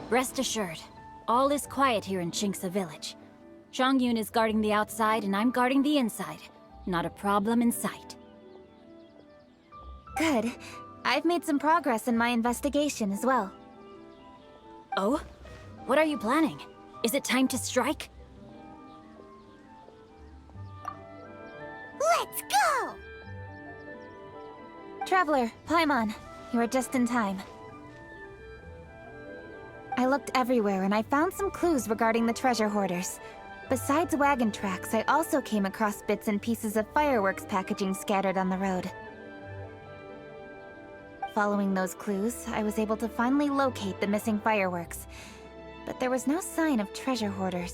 Rest assured, all is quiet here in Qingce Village. Zhang is guarding the outside and I'm guarding the inside. Not a problem in sight. Good. I've made some progress in my investigation as well. Oh? What are you planning? Is it time to strike? Let's go! Traveler, Paimon, you are just in time. I looked everywhere and I found some clues regarding the treasure hoarders. Besides wagon tracks, I also came across bits and pieces of fireworks packaging scattered on the road. Following those clues, I was able to finally locate the missing fireworks, but there was no sign of treasure hoarders.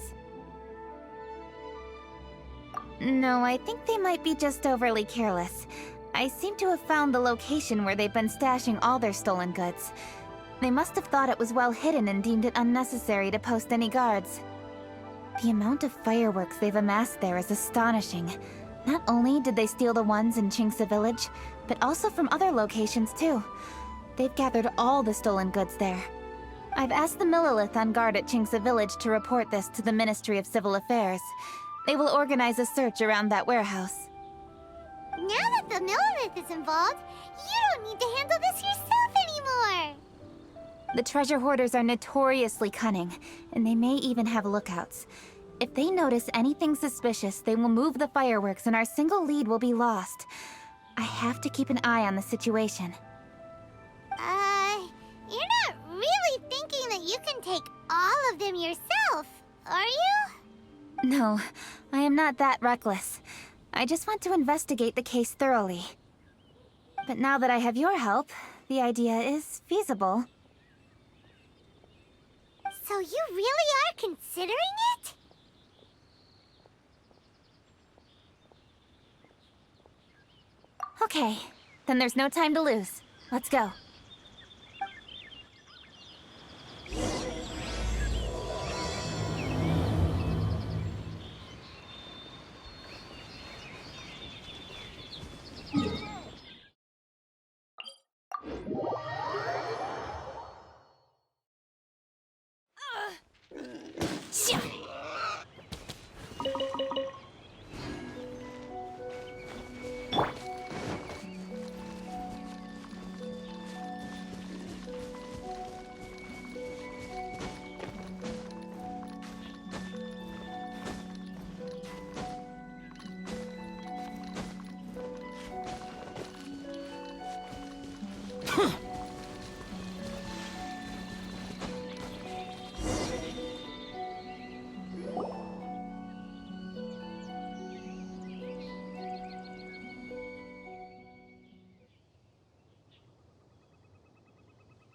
No, I think they might be just overly careless. I seem to have found the location where they've been stashing all their stolen goods. They must have thought it was well hidden and deemed it unnecessary to post any guards. The amount of fireworks they've amassed there is astonishing. Not only did they steal the ones in Qingce Village, but also from other locations too. They've gathered all the stolen goods there. I've asked the Millilith on guard at Qingce Village to report this to the Ministry of Civil Affairs. They will organize a search around that warehouse. Now that the Millilith is involved, you don't need to handle this yourself anymore! The treasure hoarders are notoriously cunning, and they may even have lookouts. If they notice anything suspicious, they will move the fireworks and our single lead will be lost. I have to keep an eye on the situation. You're not really thinking that you can take all of them yourself, are you? No, I am not that reckless. I just want to investigate the case thoroughly. But now that I have your help, the idea is feasible. So you really are considering it? Okay, then there's no time to lose. Let's go.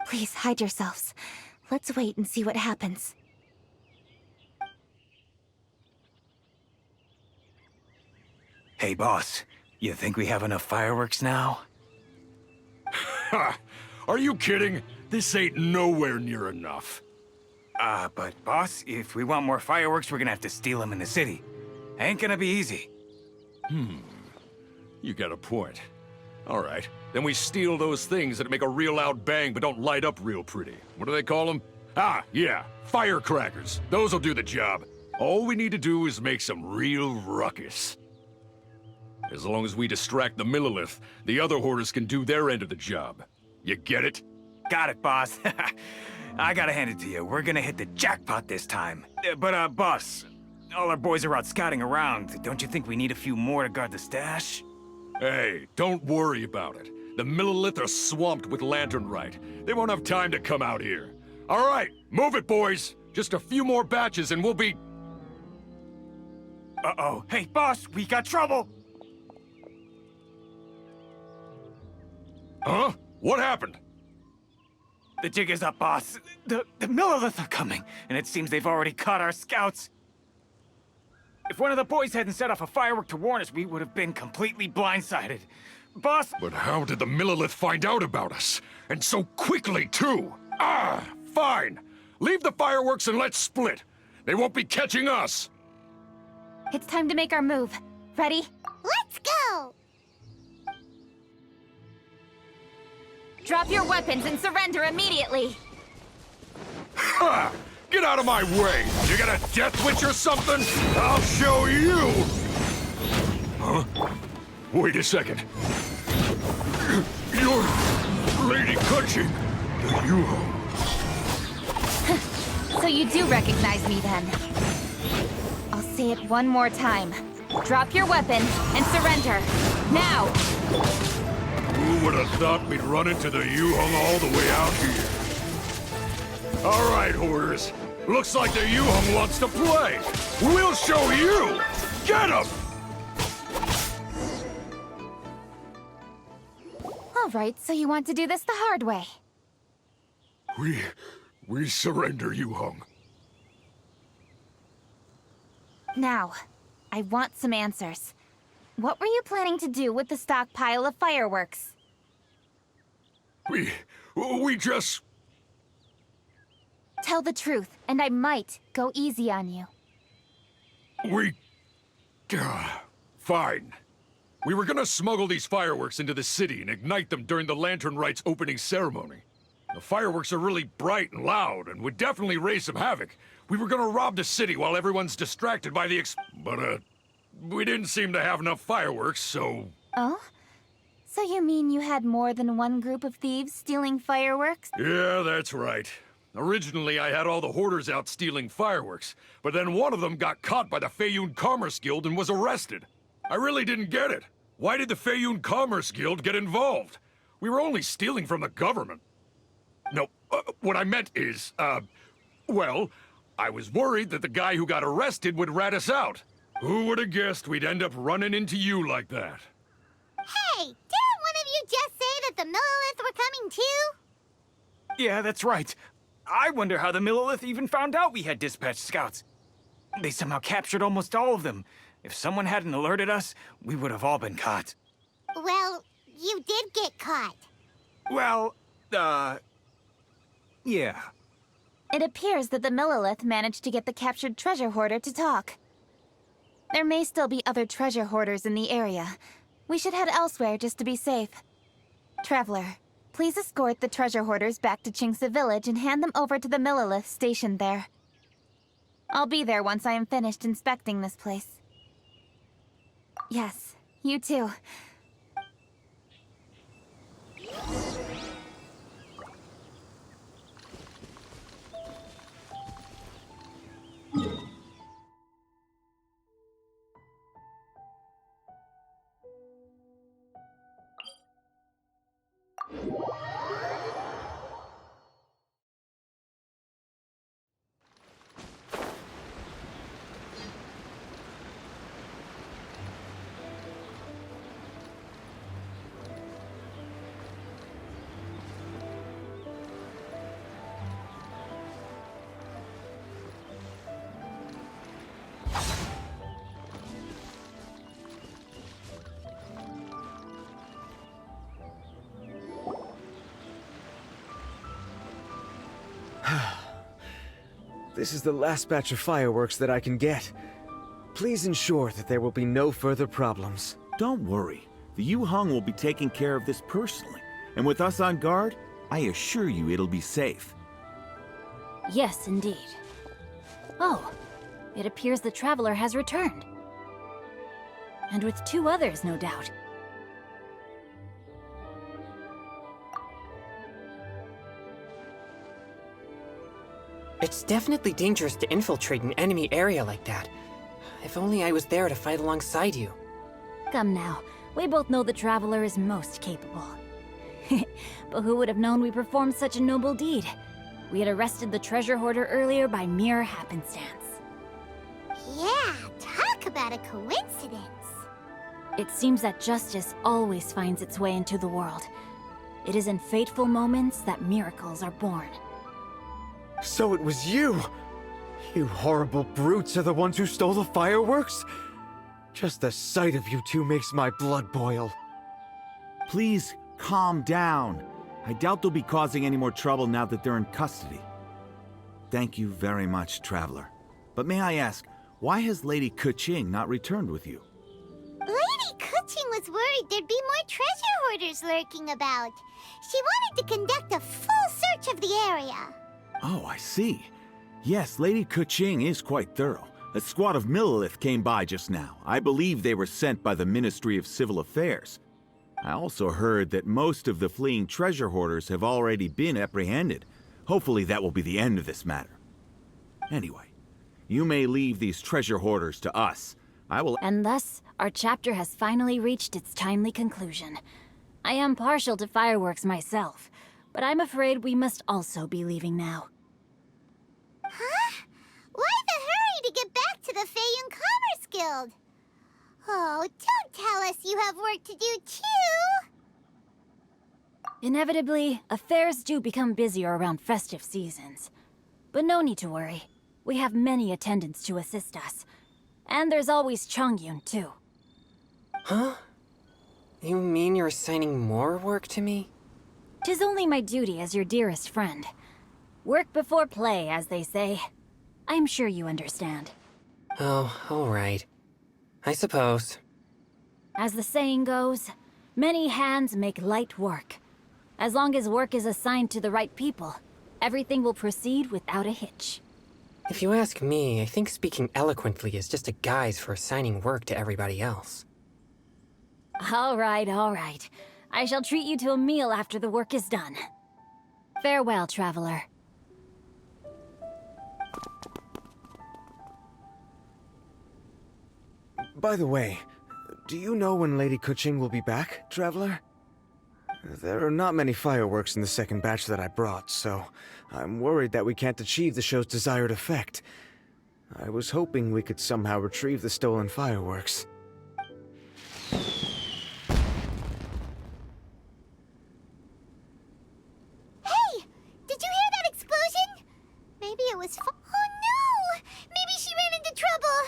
Please, hide yourselves. Let's wait and see what happens. Hey, boss. You think we have enough fireworks now? Ha! Are you kidding? This ain't nowhere near enough. But boss, if we want more fireworks, we're gonna have to steal them in the city. Ain't gonna be easy. You got a point. All right, then we steal those things that make a real loud bang but don't light up real pretty. What do they call them? Ah, yeah, firecrackers. Those'll do the job. All we need to do is make some real ruckus. As long as we distract the Millilith, the other hoarders can do their end of the job. You get it? Got it, boss. I gotta hand it to you. We're gonna hit the jackpot this time. But, boss, all our boys are out scouting around. Don't you think we need a few more to guard the stash? Hey, don't worry about it. The Millilith are swamped with lanternite. They won't have time to come out here. All right, move it, boys. Just a few more batches and we'll be... Uh-oh. Hey, boss, we got trouble! Huh? What happened? The jig is up, boss. The Millilith are coming, and it seems they've already caught our scouts. If one of the boys hadn't set off a firework to warn us, we would have been completely blindsided. Boss... But how did the Millilith find out about us? And so quickly, too! Ah, fine! Leave the fireworks and let's split! They won't be catching us! It's time to make our move. Ready? Let's go! Drop your weapons and surrender immediately! Ha! Get out of my way! You got a death witch or something? I'll show you! Huh? Wait a second. You're Lady Cutching, the Yuho. So you do recognize me then. I'll say it one more time. Drop your weapon and surrender. Now! Who would have thought we'd run into the Yuhong all the way out here? All right, Hoarders. Looks like the Yuhong wants to play. We'll show you! Get him! All right, so you want to do this the hard way. We surrender, Yuhong. Now, I want some answers. What were you planning to do with the stockpile of fireworks? We just... Tell the truth, and I might go easy on you. Fine. We were gonna smuggle these fireworks into the city and ignite them during the Lantern Rite's opening ceremony. The fireworks are really bright and loud, and would definitely raise some havoc. We were gonna rob the city while everyone's distracted by the But, we didn't seem to have enough fireworks, so... Oh? So you mean you had more than one group of thieves stealing fireworks? Yeah, that's right. Originally, I had all the hoarders out stealing fireworks, but then one of them got caught by the Feiyun Commerce Guild and was arrested. I really didn't get it. Why did the Feiyun Commerce Guild get involved? We were only stealing from the government. No, what I meant is, well, I was worried that the guy who got arrested would rat us out. Who would have guessed we'd end up running into you like that? Hey, didn't one of you just say that the Millilith were coming too? Yeah, that's right. I wonder how the Millilith even found out we had dispatched scouts. They somehow captured almost all of them. If someone hadn't alerted us, we would have all been caught. Well, you did get caught. Well, yeah. It appears that the Millilith managed to get the captured treasure hoarder to talk. There may still be other treasure hoarders in the area. We should head elsewhere just to be safe. Traveler, please escort the treasure hoarders back to Chingsa Village and hand them over to the Millilith stationed there. I'll be there once I am finished inspecting this place. Yes, you too. This is the last batch of fireworks that I can get. Please ensure that there will be no further problems. Don't worry. The Yuhong will be taking care of this personally. And with us on guard, I assure you it'll be safe. Yes, indeed. Oh, it appears the Traveler has returned. And with 2 others, no doubt. It's definitely dangerous to infiltrate an enemy area like that. If only I was there to fight alongside you. Come now, we both know the Traveler is most capable. But who would have known we performed such a noble deed? We had arrested the treasure hoarder earlier by mere happenstance. Yeah, talk about a coincidence. It seems that justice always finds its way into the world. It is in fateful moments that miracles are born. So it was you! You horrible brutes are the ones who stole the fireworks? Just the sight of you two makes my blood boil. Please, calm down. I doubt they'll be causing any more trouble now that they're in custody. Thank you very much, Traveler. But may I ask, why has Lady Keqing not returned with you? Lady Keqing was worried there'd be more treasure hoarders lurking about. She wanted to conduct a full search of the area. Oh, I see. Yes, Lady Keqing is quite thorough. A squad of Millilith came by just now. I believe they were sent by the Ministry of Civil Affairs. I also heard that most of the fleeing treasure hoarders have already been apprehended. Hopefully that will be the end of this matter. Anyway, you may leave these treasure hoarders to us. I will... And thus, our chapter has finally reached its timely conclusion. I am partial to fireworks myself, but I'm afraid we must also be leaving now. Huh? Why the hurry to get back to the Feiyun Commerce Guild? Oh, don't tell us you have work to do too! Inevitably, affairs do become busier around festive seasons. But no need to worry. We have many attendants to assist us. And there's always Chongyun, too. Huh? You mean you're assigning more work to me? 'Tis only my duty as your dearest friend. Work before play, as they say. I'm sure you understand. Oh, alright. I suppose. As the saying goes, many hands make light work. As long as work is assigned to the right people, everything will proceed without a hitch. If you ask me, I think speaking eloquently is just a guise for assigning work to everybody else. All right. I shall treat you to a meal after the work is done. Farewell, traveler. By the way, do you know when Lady Keqing will be back, Traveler? There are not many fireworks in the second batch that I brought, so I'm worried that we can't achieve the show's desired effect. I was hoping we could somehow retrieve the stolen fireworks. Hey! Did you hear that explosion? Maybe it was oh no! Maybe she ran into trouble!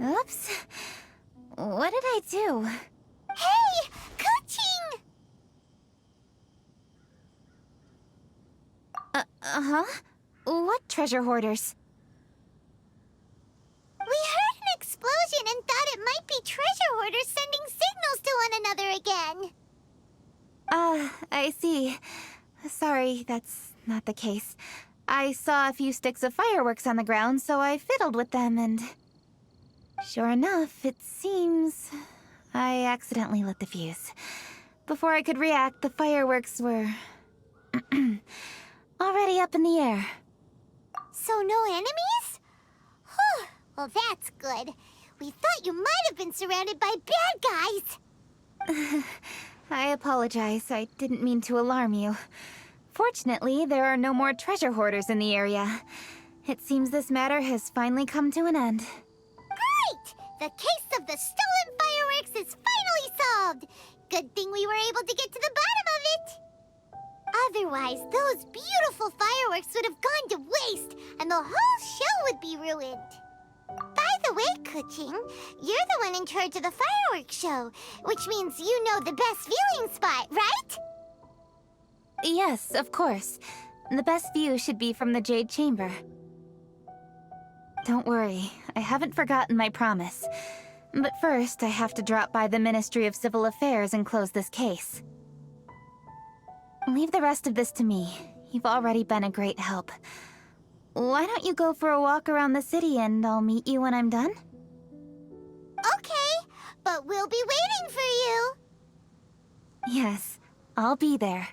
Oops. What did I do? Hey! Keqing! Uh-huh? What treasure hoarders? We heard an explosion and thought it might be treasure hoarders sending signals to one another again. I see. Sorry, that's not the case. I saw a few sticks of fireworks on the ground, so I fiddled with them and... Sure enough, it seems... I accidentally lit the fuse. Before I could react, the fireworks were... already up in the air. So no enemies? Whew, well that's good. We thought you might have been surrounded by bad guys. I apologize. I didn't mean to alarm you. Fortunately, there are no more treasure hoarders in the area. It seems this matter has finally come to an end. Great! The case of the stolen fireworks is finally solved! Good thing we were able to get to the bottom of it! Otherwise, those beautiful fireworks would have gone to waste, and the whole show would be ruined. By the way, Kuching, you're the one in charge of the fireworks show, which means you know the best viewing spot, right? Yes, of course. The best view should be from the Jade Chamber. Don't worry, I haven't forgotten my promise. But first, I have to drop by the Ministry of Civil Affairs and close this case. Leave the rest of this to me. You've already been a great help. Why don't you go for a walk around the city and I'll meet you when I'm done? Okay, but we'll be waiting for you. Yes, I'll be there.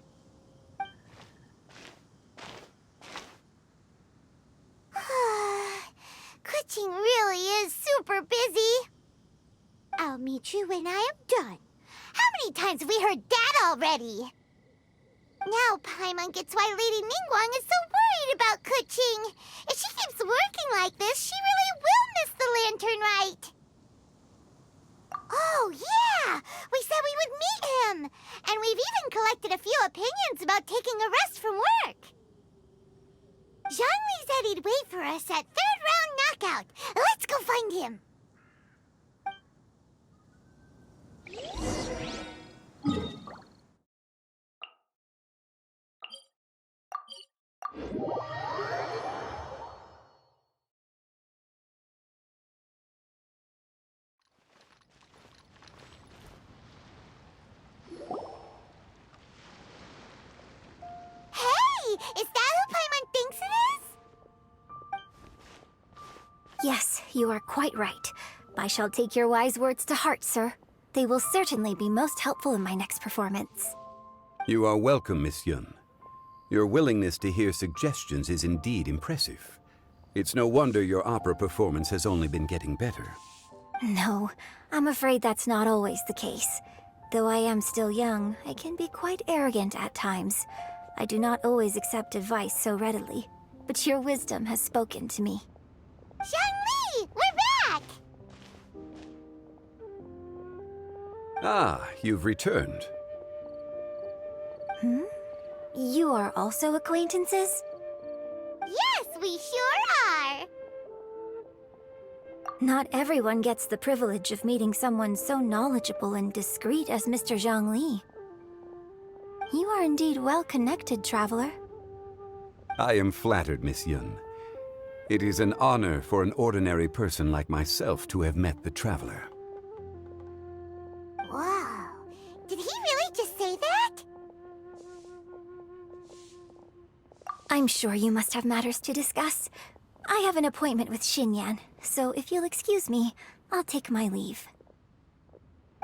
Kuching really is super busy. I'll meet you when I am done. How many times have we heard that already? Now Paimon gets why Lady Ningguang is so worried about Kuching. If she keeps working like this, she really will miss the lantern rite. Oh, yeah! We said we would meet him! And we've even collected a few opinions about taking a rest from work. Zhongli said he'd wait for us at third round knockout. Let's go find him. Hey! Is that who Paimon thinks it is? Yes, you are quite right. I shall take your wise words to heart, sir. They will certainly be most helpful in my next performance. You are welcome, Miss Yun. Your willingness to hear suggestions is indeed impressive. It's no wonder your opera performance has only been getting better. No, I'm afraid that's not always the case. Though I am still young, I can be quite arrogant at times. I do not always accept advice so readily, but your wisdom has spoken to me. Zhongli! We're back! Ah, you've returned. You are also acquaintances? Yes, we sure are! Not everyone gets the privilege of meeting someone so knowledgeable and discreet as Mr. Zhongli. You are indeed well-connected, traveler. I am flattered, Miss Yun. It is an honor for an ordinary person like myself to have met the traveler. Wow. Did he really just say that? I'm sure you must have matters to discuss. I have an appointment with Xinyan, so if you'll excuse me, I'll take my leave.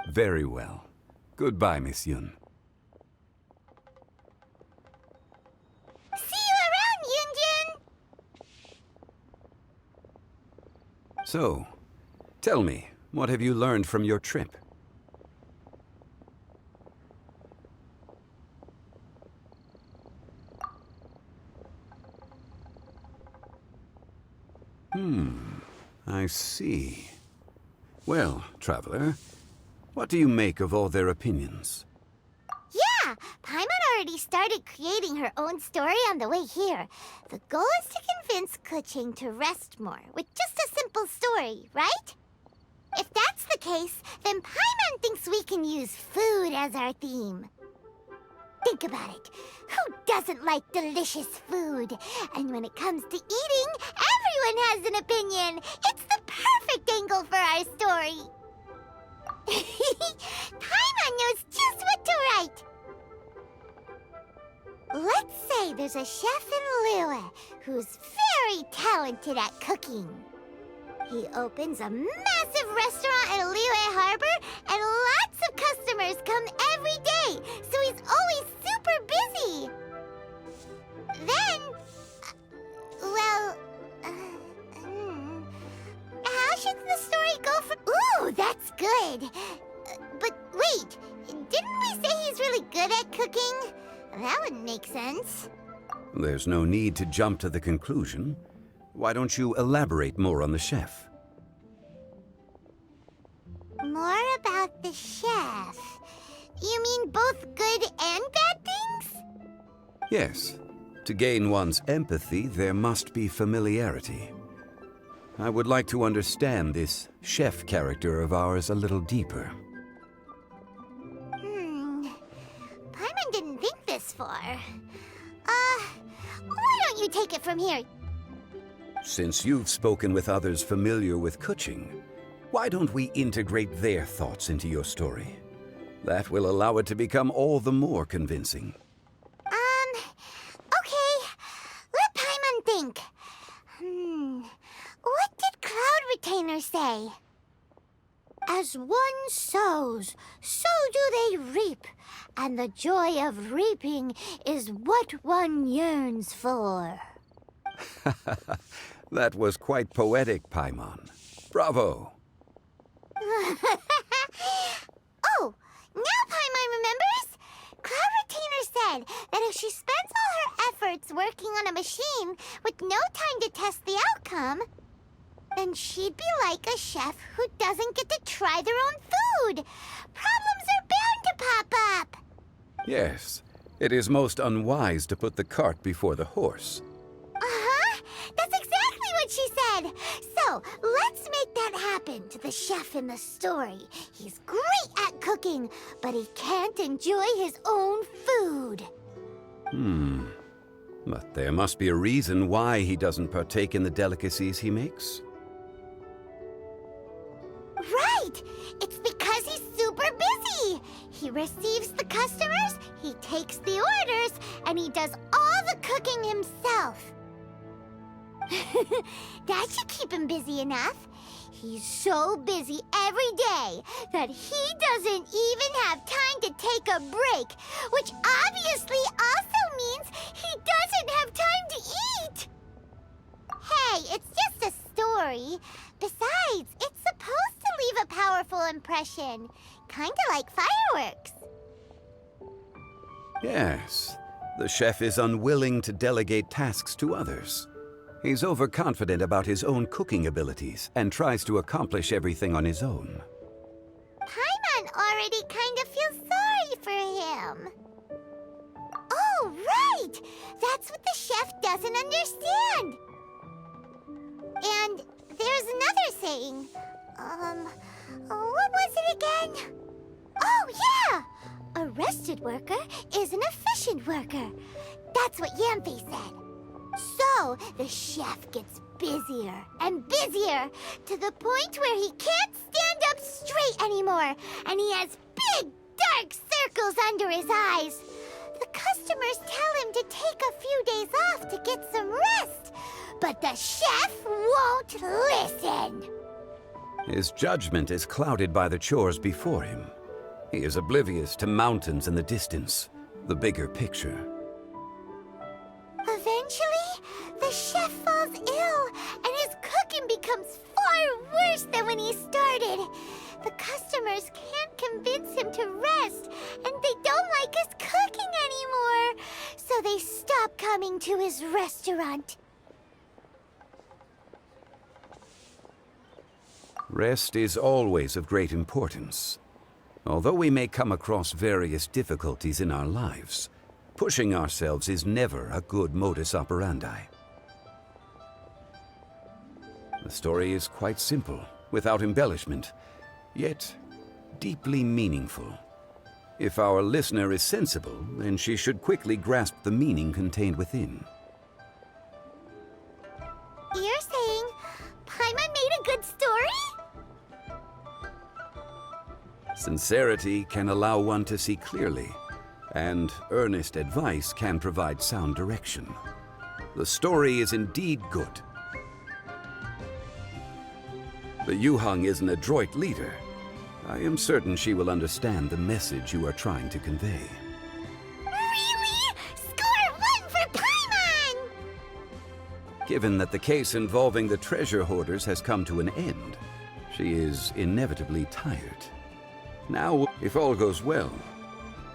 Very well. Goodbye, Miss Yun. See you around, Yunjin! So, tell me, what have you learned from your trip? I see. Well, traveler, what do you make of all their opinions? Yeah, Paimon already started creating her own story on the way here. The goal is to convince Kuching to rest more with just a simple story, right? If that's the case, then Paimon thinks we can use food as our theme. Think about it. Who doesn't like delicious food? And when it comes to eating, everyone has an opinion. It's the perfect angle for our story. Paimon knows just what to write. Let's say there's a chef in Liyue who's very talented at cooking. He opens a massive restaurant in Liyue Harbor, and lots of customers come every day, so he's always super busy. Then, how should the story go from... Ooh, that's good. But wait, didn't we say he's really good at cooking? That wouldn't make sense. There's no need to jump to the conclusion. Why don't you elaborate more on the chef? More about the chef. You mean both good and bad things? Yes. To gain one's empathy, there must be familiarity. I would like to understand this chef character of ours a little deeper. Paimon didn't think this far. Why don't you take it from here? Since you've spoken with others familiar with Kuching, why don't we integrate their thoughts into your story? That will allow it to become all the more convincing. Okay. Let Paimon think. What did Cloud Retainer say? As one sows, so do they reap. And the joy of reaping is what one yearns for. That was quite poetic, Paimon. Bravo! Oh, now Paimon remembers? Cloud Retainer said that if she spends all her efforts working on a machine with no time to test the outcome, then she'd be like a chef who doesn't get to try their own food. Problems are bound to pop up. Yes, it is most unwise to put the cart before the horse. Uh-huh. That's exactly what she said. So, let's make that happen to the chef in the story. He's great at cooking, but he can't enjoy his own food. But there must be a reason why he doesn't partake in the delicacies he makes. Right! It's because he's super busy. He receives the customers, he takes the orders, and he does all the cooking himself. That should keep him busy enough. He's so busy every day that he doesn't even have time to take a break, which obviously also means he doesn't have time to eat. Hey, it's just a story. Besides, it's supposed to leave a powerful impression, kinda like fireworks. Yes, the chef is unwilling to delegate tasks to others. He's overconfident about his own cooking abilities and tries to accomplish everything on his own. Paimon already kind of feels sorry for him. Oh, right! That's what the chef doesn't understand. And there's another saying. What was it again? Oh, yeah! A rested worker is an efficient worker. That's what Yamfe said. So, the chef gets busier and busier to the point where he can't stand up straight anymore, and he has big, dark circles under his eyes. The customers tell him to take a few days off to get some rest, but the chef won't listen. His judgment is clouded by the chores before him. He is oblivious to mountains in the distance, the bigger picture. Eventually, the chef falls ill, and his cooking becomes far worse than when he started. The customers can't convince him to rest, and they don't like his cooking anymore, so they stop coming to his restaurant. Rest is always of great importance. Although we may come across various difficulties in our lives, pushing ourselves is never a good modus operandi. The story is quite simple, without embellishment, yet deeply meaningful. If our listener is sensible, then she should quickly grasp the meaning contained within. You're saying Paimon made a good story? Sincerity can allow one to see clearly, and earnest advice can provide sound direction. The story is indeed good. The Yuhang is an adroit leader. I am certain she will understand the message you are trying to convey. Really? Score 1 for Paimon! Given that the case involving the treasure hoarders has come to an end, she is inevitably tired. Now, if all goes well,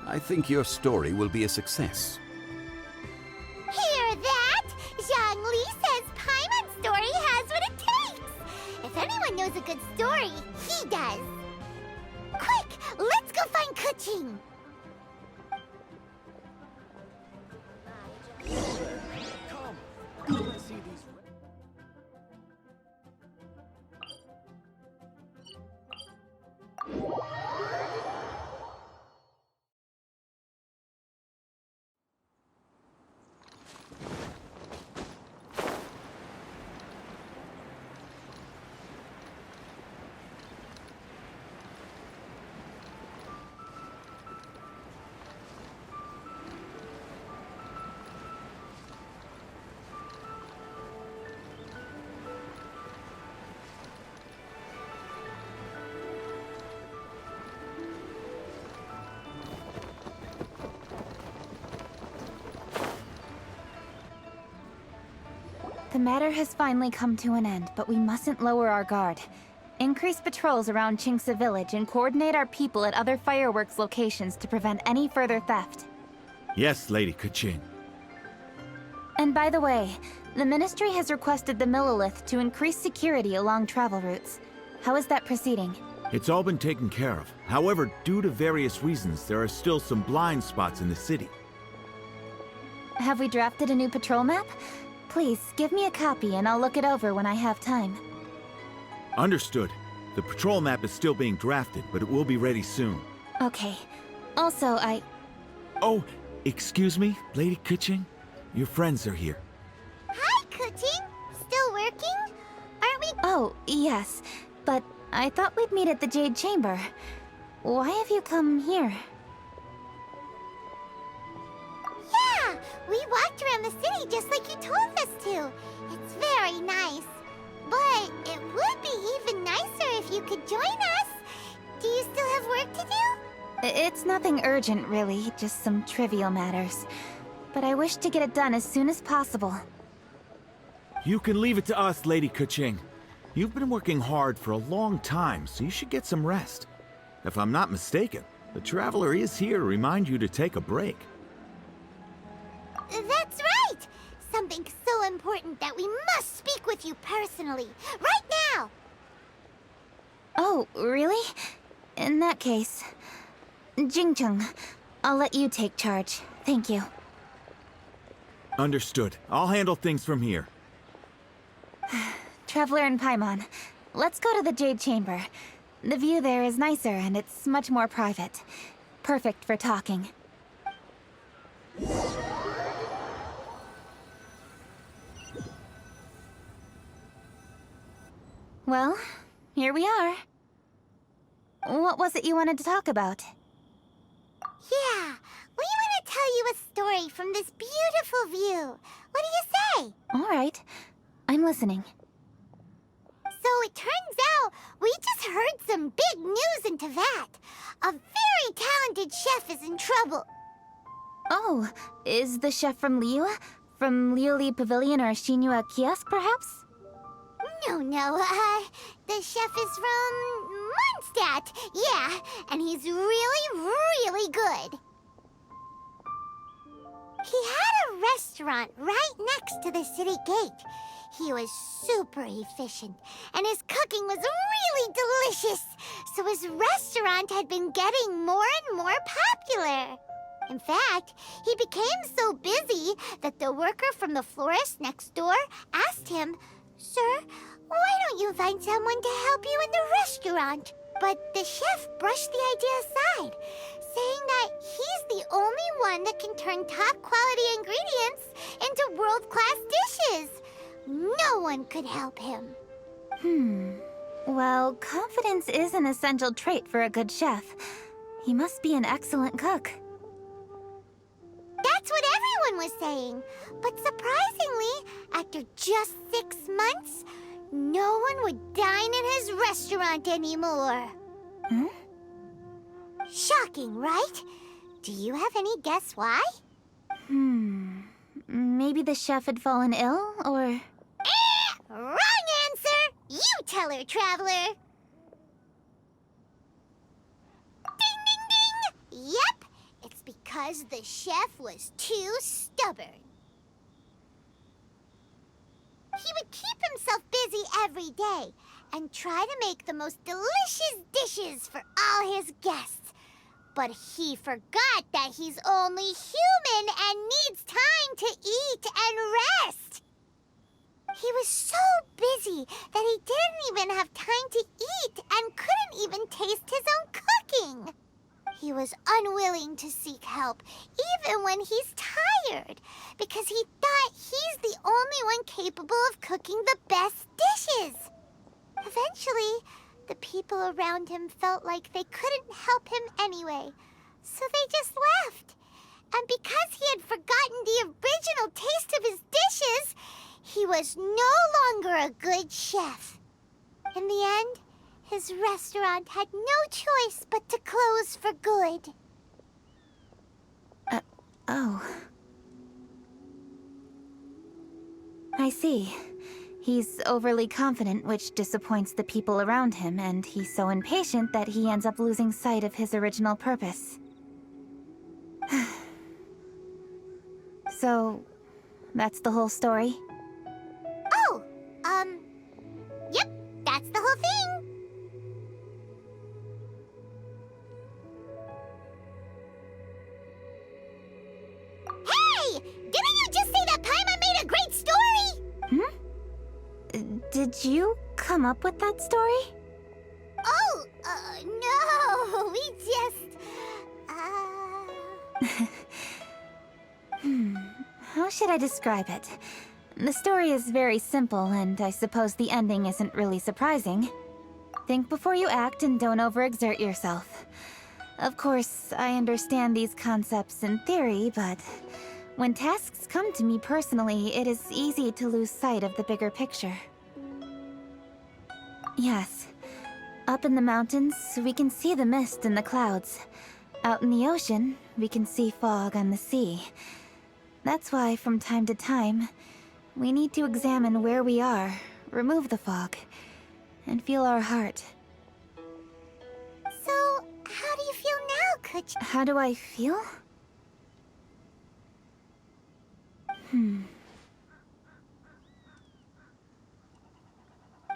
I think your story will be a success. Hear that? Zhang Li says Paimon's story has what it takes. If anyone knows a good story, he does. Quick, let's go find Kuching. The matter has finally come to an end, but we mustn't lower our guard. Increase patrols around Chinksa Village and coordinate our people at other fireworks locations to prevent any further theft. Yes, Lady Kuching. And by the way, the Ministry has requested the Millilith to increase security along travel routes. How is that proceeding? It's all been taken care of. However, due to various reasons, there are still some blind spots in the city. Have we drafted a new patrol map? Please, give me a copy and I'll look it over when I have time. Understood. The patrol map is still being drafted, but it will be ready soon. Okay. Also, Oh, excuse me, Lady Kuching? Your friends are here. Hi, Kuching. Still working? Aren't we? Oh, yes. But I thought we'd meet at the Jade Chamber. Why have you come here? Yeah, we walked around the city just like you told us to. It's very nice. But it would be even nicer if you could join us. Do you still have work to do? It's nothing urgent, really. Just some trivial matters. But I wish to get it done as soon as possible. You can leave it to us, Lady Kuching. You've been working hard for a long time, so you should get some rest. If I'm not mistaken, the Traveler is here to remind you to take a break. That's right! Something so important that we must speak with you personally. Right now! Oh, really? In that case... Jingcheng, I'll let you take charge. Thank you. Understood. I'll handle things from here. Traveler and Paimon, let's go to the Jade Chamber. The view there is nicer and it's much more private. Perfect for talking. Well, here we are. What was it you wanted to talk about? Yeah, we want to tell you a story from this beautiful view. What do you say? All right, I'm listening. So it turns out we just heard some big news in Teyvat. A very talented chef is in trouble. Oh, is the chef from Liyue? From Liuli Pavilion or Shinua Kiosk, perhaps? No, the chef is from Mondstadt. Yeah, and he's really, really good. He had a restaurant right next to the city gate. He was super efficient, and his cooking was really delicious. So his restaurant had been getting more and more popular. In fact, he became so busy that the worker from the florist next door asked him, "Sir, why don't you find someone to help you in the restaurant?" But the chef brushed the idea aside, saying that he's the only one that can turn top-quality ingredients into world-class dishes. No one could help him. Well, confidence is an essential trait for a good chef. He must be an excellent cook. That's what everyone was saying. But surprisingly, after just 6 months, no one would dine in his restaurant anymore. Shocking, right? Do you have any guess why? Maybe the chef had fallen ill, or... Wrong answer! You tell her, Traveler! Ding, ding, ding! Yep, it's because the chef was too stubborn. He would keep himself busy every day and try to make the most delicious dishes for all his guests. But he forgot that he's only human and needs time to eat and rest. He was so busy that he didn't even have time to eat and couldn't even taste his own cooking. He was unwilling to seek help, even when he's tired, because he thought he's the only one capable of cooking the best dishes. Eventually, the people around him felt like they couldn't help him anyway, so they just left. And because he had forgotten the original taste of his dishes, he was no longer a good chef. In the end, his restaurant had no choice but to close for good. Oh. I I see. He's overly confident, which disappoints the people around him, and he's so impatient that he ends up losing sight of his original purpose. So, that's the whole story? Oh, yep, that's the whole thing. Hey! Didn't you just say that Paimon made a great story? Did you come up with that story? Oh, no, we just, How should I describe it? The story is very simple, and I suppose the ending isn't really surprising. Think before you act and don't overexert yourself. Of course, I understand these concepts in theory, but when tasks come to me personally, it is easy to lose sight of the bigger picture. Yes. Up in the mountains, we can see the mist and the clouds. Out in the ocean, we can see fog on the sea. That's why, from time to time, we need to examine where we are, remove the fog, and feel our heart. so how do you feel now, Kuch? How do I feel?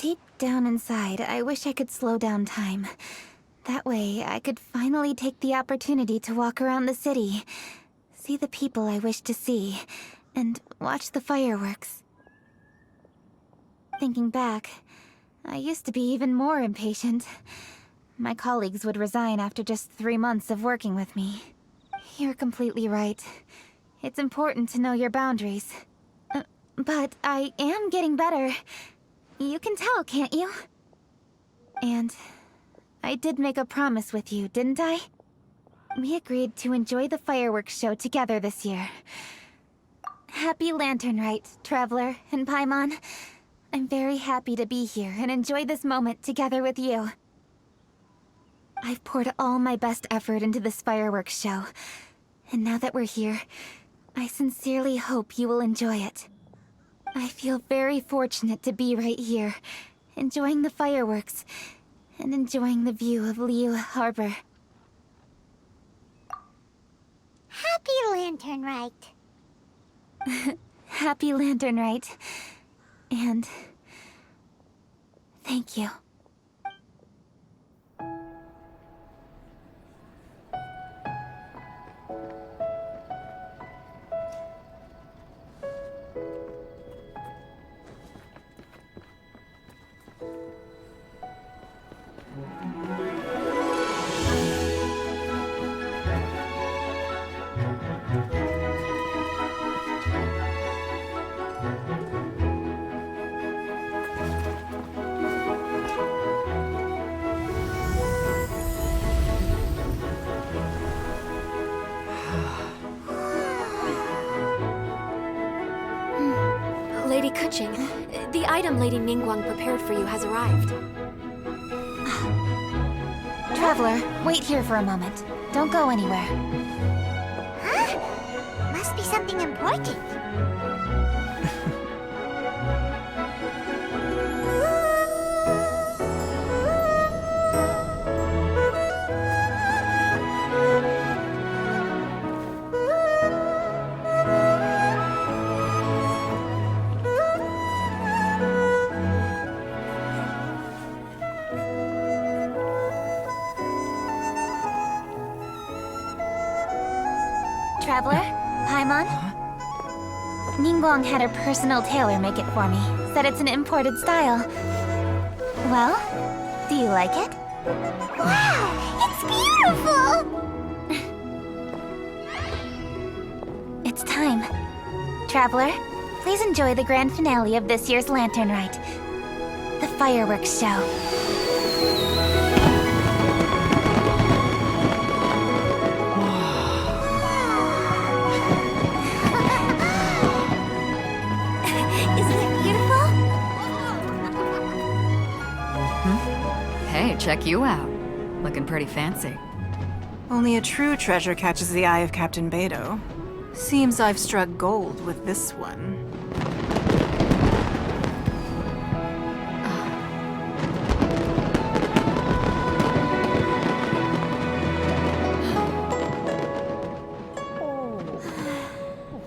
Deep down inside, I wish I could slow down time. That way, I could finally take the opportunity to walk around the city, see the people I wish to see, and watch the fireworks. Thinking back, I used to be even more impatient. My colleagues would resign after just 3 months of working with me. You're completely right. It's important to know your boundaries. But I am getting better. You can tell, can't you? And I did make a promise with you, didn't I? We agreed to enjoy the fireworks show together this year. Happy Lantern Rite, Traveler and Paimon. I'm very happy to be here and enjoy this moment together with you. I've poured all my best effort into this fireworks show. And now that we're here, I sincerely hope you will enjoy it. I feel very fortunate to be right here, enjoying the fireworks, and enjoying the view of Liu Harbor. Happy Lantern Rite. Happy Lantern Rite. And thank you. Lady Kuching, the item Lady Ningguang prepared for you has arrived. Traveler, wait here for a moment. Don't go anywhere. Huh? Must be something important. Traveler? Paimon? Ningguang had her personal tailor make it for me. Said it's an imported style. Well, do you like it? Wow, it's beautiful! It's time. Traveler, please enjoy the grand finale of this year's Lantern Rite. The fireworks show. Hey, check you out. Looking pretty fancy. Only a true treasure catches the eye of Captain Beidou. Seems I've struck gold with this one.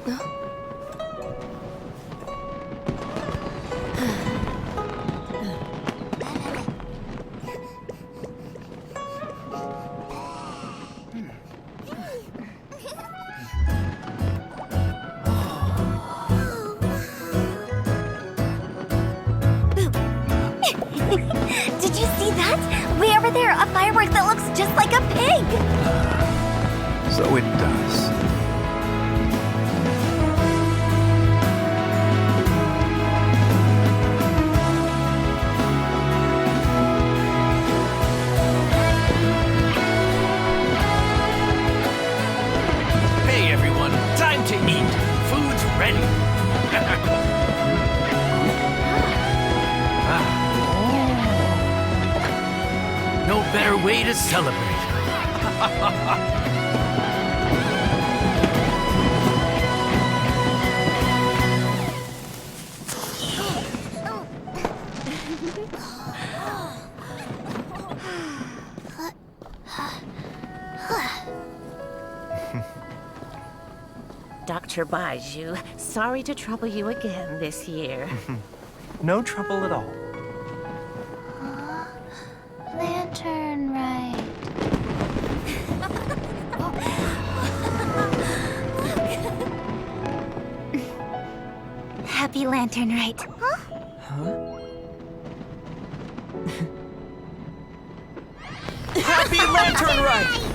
Did you see that? Way over there, a firework that looks just like a pig! So it does. Hey everyone, time to eat. Food's ready. No better way to celebrate. Dr. Baiju, sorry to trouble you again this year. No trouble at all. Lantern right. Happy Lantern Rite. Happy Lantern Rite!